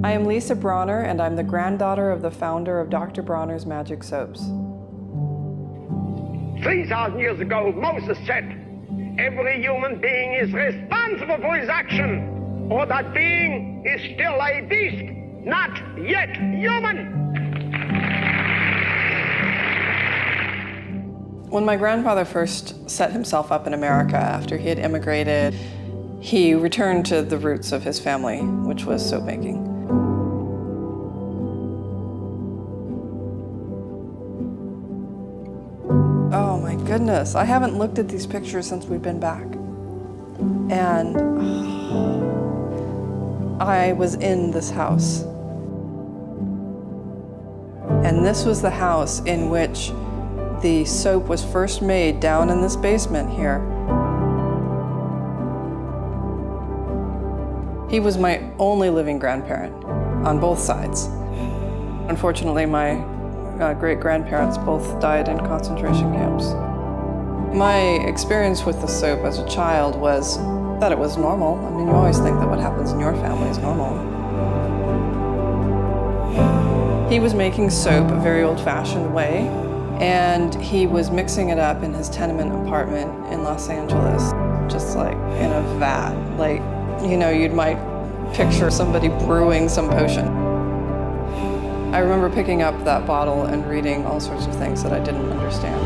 I am Lisa Bronner, and I'm the granddaughter of the founder of Dr. Bronner's Magic Soaps. 3,000 years ago, Moses said, every human being is responsible for his action, or that being is still a beast, not yet human. When my grandfather first set himself up in America after he had immigrated, he returned to the roots of his family, which was soap making. Oh my goodness, I haven't looked at these pictures since we've been back. And I was in this house. And this was the house in which the soap was first made, down in this basement here. He was my only living grandparent on both sides. Unfortunately, my great-grandparents both died in concentration camps. My experience with the soap as a child was that it was normal. I mean, you always think that what happens in your family is normal. He was making soap a very old-fashioned way, and he was mixing it up in his tenement apartment in Los Angeles, just like in a vat. Like, you know, you might picture somebody brewing some potion. I remember picking up that bottle and reading all sorts of things that I didn't understand.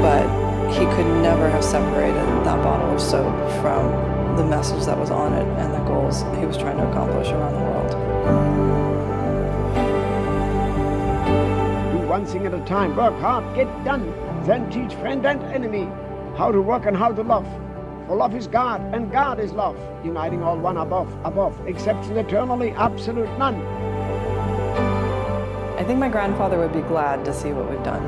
But he could never have separated that bottle of soap from the message that was on it and the goals he was trying to accomplish around the world. Do one thing at a time, work hard, get done, then teach friend and enemy how to work and how to love. For love is God, and God is love, uniting all one above, excepting eternally absolute none. I think my grandfather would be glad to see what we've done.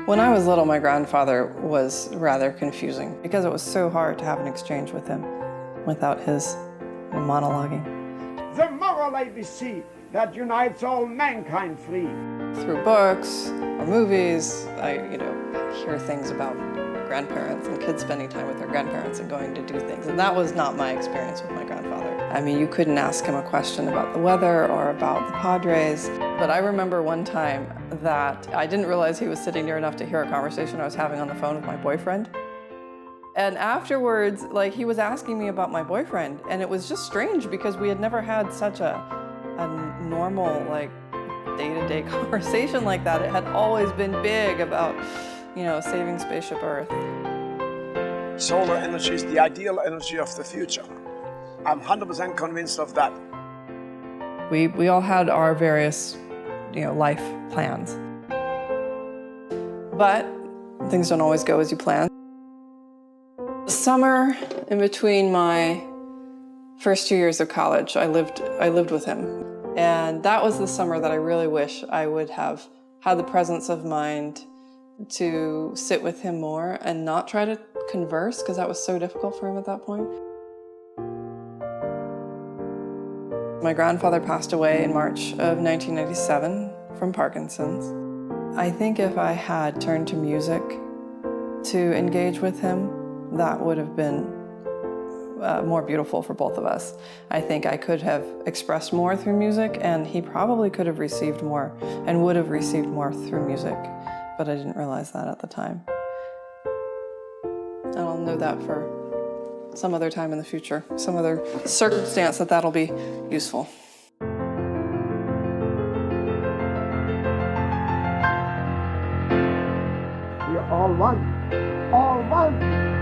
When I was little, my grandfather was rather confusing because it was so hard to have an exchange with him without his monologuing. The moral ABC that unites all mankind free. Through books or movies, I hear things about grandparents and kids spending time with their grandparents and going to do things. And that was not my experience with my grandfather. I mean, you couldn't ask him a question about the weather or about the Padres. But I remember one time that I didn't realize he was sitting near enough to hear a conversation I was having on the phone with my boyfriend. And afterwards, like, he was asking me about my boyfriend, and it was just strange because we had never had such a normal, like, day-to-day conversation like that. It had always been big about, saving Spaceship Earth. Solar energy is the ideal energy of the future. I'm 100% convinced of that. We all had our various, life plans. But things don't always go as you plan. The summer in between my first 2 years of college, I lived with him. And that was the summer that I really wish I would have had the presence of mind to sit with him more and not try to converse, because that was so difficult for him at that point. My grandfather passed away in March of 1997 from Parkinson's. I think if I had turned to music to engage with him, that would have been more beautiful for both of us. I think I could have expressed more through music, and he probably could have received more and would have received more through music, but I didn't realize that at the time. And I'll know that for some other time in the future, some other circumstance that'll be useful. We are all one, all one.